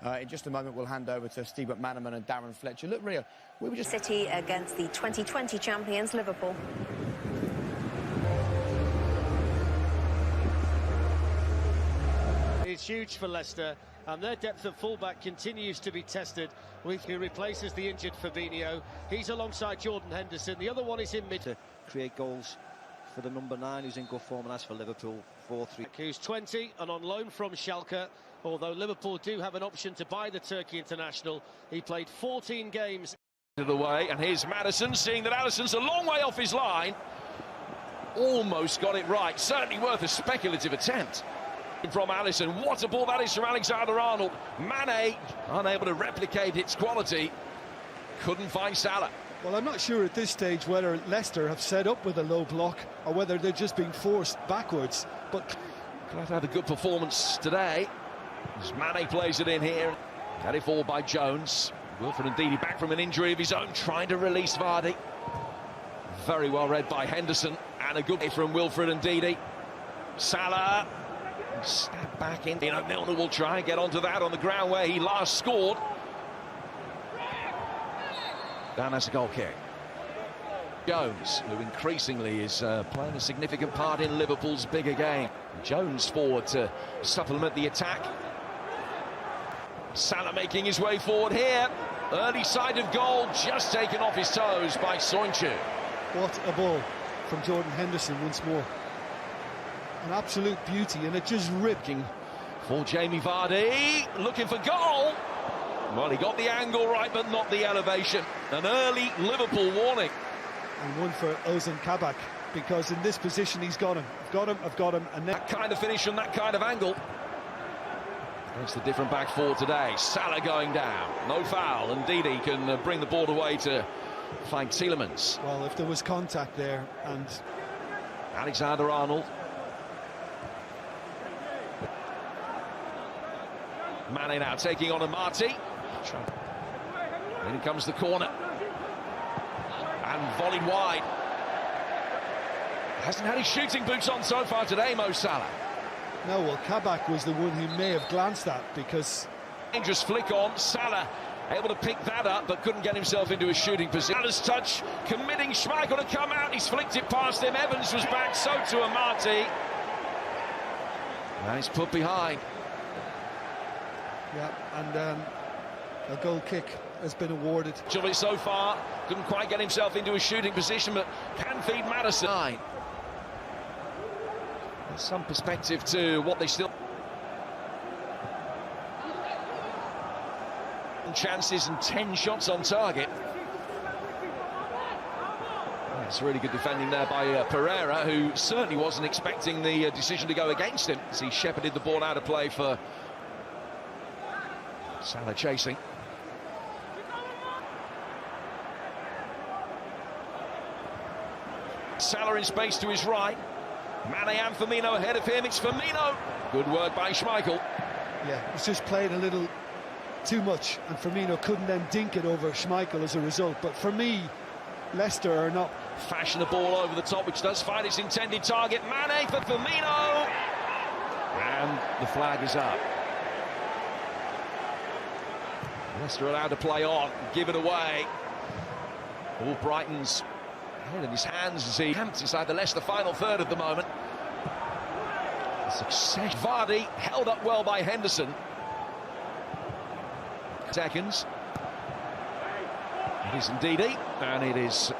In just a moment, we'll hand over to Steve McManaman and Darren Fletcher. Look, Rio, we were just... City against the 2020 champions, Liverpool. It's huge for Leicester, and their depth of fullback continues to be tested with who replaces the injured Fabinho. He's alongside Jordan Henderson. The other one is in mid to create goals for the number 9, who's in good form, and as for Liverpool, 4-3. Who's 20 and on loan from Schalke, although Liverpool do have an option to buy the Turkey international. He played 14 games. To the way, and here's Maddison, seeing that Alisson's a long way off his line. Almost got it right, certainly worth a speculative attempt. From Alisson, what a ball that is from Alexander-Arnold. Mane, unable to replicate its quality, couldn't find Salah. Well, I'm not sure at this stage whether Leicester have set up with a low block or whether they're just being forced backwards. But Glad had a good performance today as Mane plays it in here. Carried forward by Jones. Wilfred Ndidi back from an injury of his own, trying to release Vardy. Very well read by Henderson, and a good hit from Wilfred Ndidi. Salah. Stab back in. Milner will try and get onto that on the ground where he last scored. Down as a goal kick. Jones, who increasingly is playing a significant part in Liverpool's bigger game. Jones forward to supplement the attack. Salah making his way forward here. Early sight of goal, just taken off his toes by Soyuncu. What a ball from Jordan Henderson once more. An absolute beauty, and it just ripped. For Jamie Vardy, looking for goal. Well, he got the angle right, but not the elevation. An early Liverpool warning. And one for Ozan Kabak, because in this position he's got him. I've got him. And that kind of finish from that kind of angle. That's the different back four today. Salah going down. No foul. And Ndidi can bring the ball away to find Tielemans. Well, if there was contact there, and Alexander-Arnold. Mane now taking on Amati. In comes the corner. And volleyed wide. Hasn't had his shooting boots on so far today, Mo Salah. No, well, Kabak was the one who may have glanced at, because... Dangerous flick on. Salah able to pick that up, but couldn't get himself into a shooting position. Salah's touch, committing Schmeichel to come out. He's flicked it past him. Evans was back, so to Amati. And he's put behind. Yeah, and a goal kick has been awarded. So far, couldn't quite get himself into a shooting position, but can feed Maddison. There's some perspective to what they still... chances and 10 shots on target. It's really good defending there by Pereira, who certainly wasn't expecting the decision to go against him, as he shepherded the ball out of play for Salah chasing. Salah in space to his right. Mane and Firmino ahead of him. It's Firmino. Good work by Schmeichel. Yeah, it's just played a little too much, and Firmino couldn't then dink it over Schmeichel as a result. But for me, Leicester are not... Fashion the ball over the top, which does find its intended target. Mane for Firmino. And the flag is up. Leicester allowed to play on, give it away. All Brighton's head in his hands as he camps inside the Leicester final third at the moment. Success. Vardy held up well by Henderson. Seconds. It is Ndidi, and it is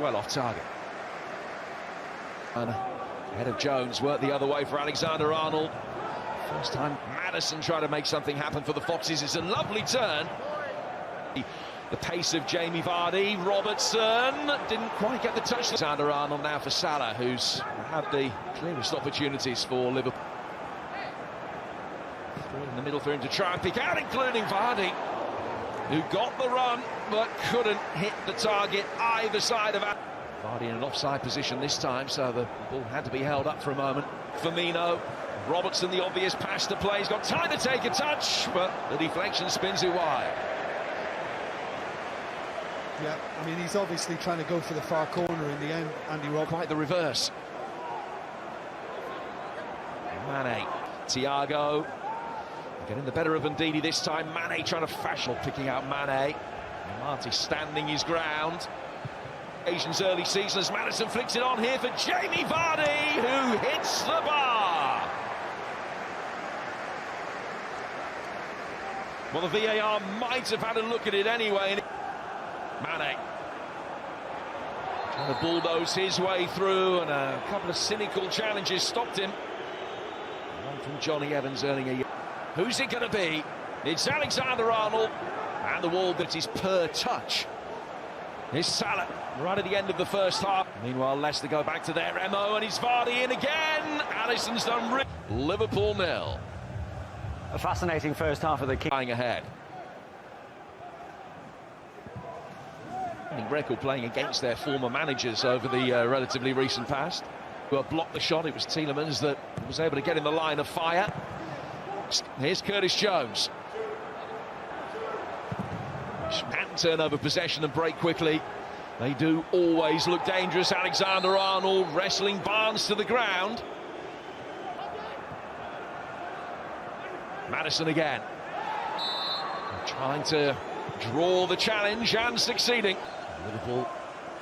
well off target. And ahead of Jones, worked the other way for Alexander-Arnold. First time Maddison tried to make something happen for the Foxes. It's a lovely turn. The pace of Jamie Vardy. Robertson didn't quite get the touch. Alexander-Arnold now for Salah, who's had the clearest opportunities for Liverpool. In the middle for him to try and pick out, including Vardy, who got the run but couldn't hit the target either side of Vardy in an offside position this time, so the ball had to be held up for a moment. Firmino, Robertson, the obvious pass to play. He's got time to take a touch, but the deflection spins it wide. Yeah, I mean, he's obviously trying to go for the far corner in the end, Andy Rob. Quite the reverse. Mane, Thiago, Getting the better of Ndidi this time. Mane trying to fashion, picking out Mane. Marty standing his ground. Asian's early season as Maddison flicks it on here for Jamie Vardy, who hits the bar. Well, the VAR might have had a look at it anyway. Mane trying to bulldoze his way through, and a couple of cynical challenges stopped him. One from Johnny Evans earning a... Who's it going to be? It's Alexander-Arnold, and the wall that is per touch. Here's Salah right at the end of the first half. Meanwhile, Leicester go back to their MO, and it's Vardy in again. Alisson's done. Liverpool 0. A fascinating first half of the key. Flying ahead. Record playing against their former managers over the relatively recent past. Who blocked the shot. It was Tielemans that was able to get in the line of fire. Here's Curtis Jones. Can't turn over possession and break quickly. They do always look dangerous. Alexander-Arnold wrestling Barnes to the ground. Maddison again. Trying to draw the challenge and succeeding. Liverpool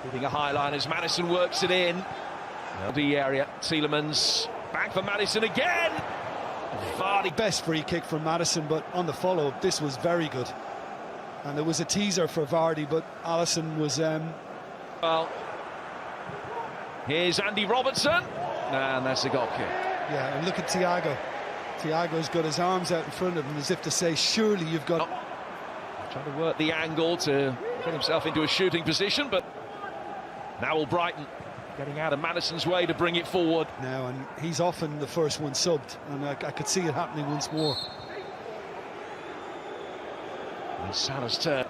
hitting a high line as Maddison works it in. The area. Tielemans back for Maddison again. Vardy. Best free kick from Maddison, but on the follow-up, this was very good. And there was a teaser for Vardy, but Alisson was... Well, here's Andy Robertson, and that's a goal kick. Yeah, and look at Thiago. Thiago's got his arms out in front of him as if to say, surely you've got... Trying to work the angle to get himself into a shooting position, but now Albrighton getting out of Maddison's way to bring it forward. Now, and he's often the first one subbed, and I could see it happening once more. And Salah's turn.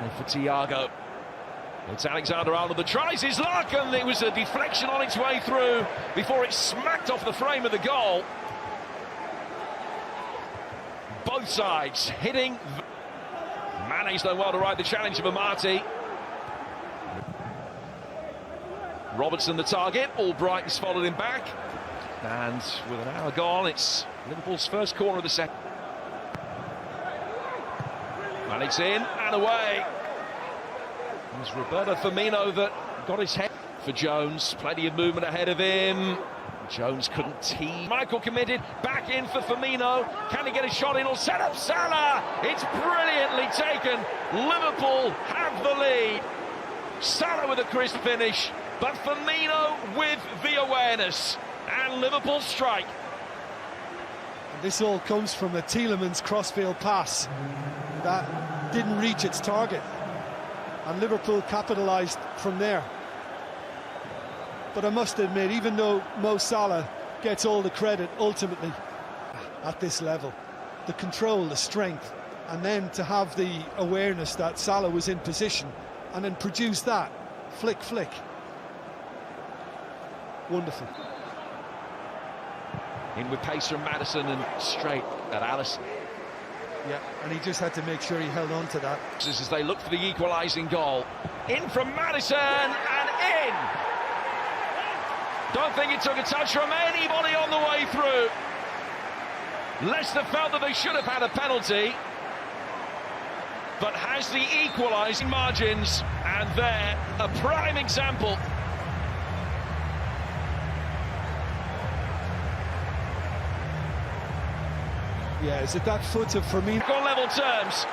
And for Thiago. It's Alexander-Arnold that tries his luck, and it was a deflection on its way through before it smacked off the frame of the goal. Both sides hitting. Mane's done well to ride the challenge of Amati. Robertson the target. Albrighton's followed him back. And with an hour gone, it's Liverpool's first corner of the second. And it's in and away. It was Roberto Firmino that got his head for Jones. Plenty of movement ahead of him. Jones couldn't tee. Michael committed, back in for Firmino. Can he get a shot in or set up Salah? It's brilliantly taken. Liverpool have the lead. Salah with a crisp finish, but Firmino with the awareness. And Liverpool strike. This all comes from a Tielemans crossfield pass that didn't reach its target. And Liverpool capitalised from there. But I must admit, even though Mo Salah gets all the credit ultimately at this level, the control, the strength, and then to have the awareness that Salah was in position and then produce that flick. Wonderful. In with pace from Maddison and straight at Alisson. Yeah, and he just had to make sure he held on to that. As they look for the equalising goal. In from Maddison and in! Don't think it took a touch from anybody on the way through. Leicester felt that they should have had a penalty, but has the equalising margins, and they're a prime example. Yeah, is it that foot of Firmino? On level terms.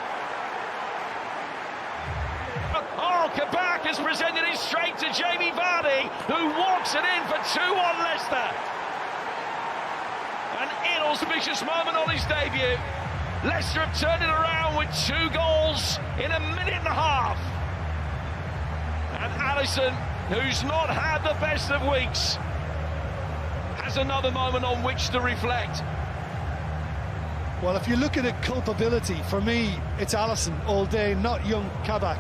Oh, Kabak has presented it straight to Jamie Vardy, who walks it in for 2-1 Leicester. An inauspicious moment on his debut. Leicester have turned it around with 2 goals in a minute and a half. And Alisson, who's not had the best of weeks, has another moment on which to reflect. Well, if you look at it, culpability, for me, it's Alisson all day, not young Kabak.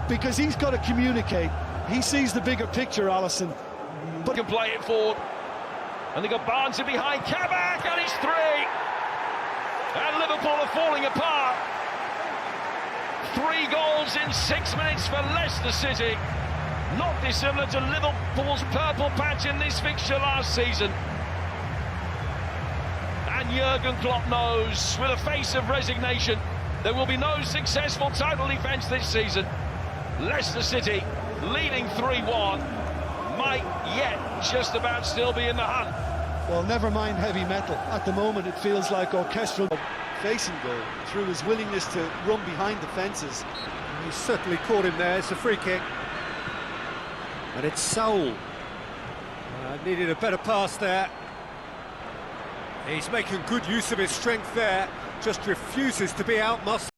Because he's got to communicate. He sees the bigger picture, Alisson. But can play it forward. And they got Barnes in behind Kabak, and it's 3. And Liverpool are falling apart. 3 goals in 6 minutes for Leicester City. Not dissimilar to Liverpool's purple patch in this fixture last season. And Jurgen Klopp knows, with a face of resignation, there will be no successful title defence this season. Leicester City, leading 3-1, might yet just about still be in the hunt. Well, never mind heavy metal. At the moment, it feels like orchestral facing goal through his willingness to run behind defences. He certainly caught him there. It's a free kick. And it's Saul. Needed a better pass there. He's making good use of his strength there. Just refuses to be outmuscled.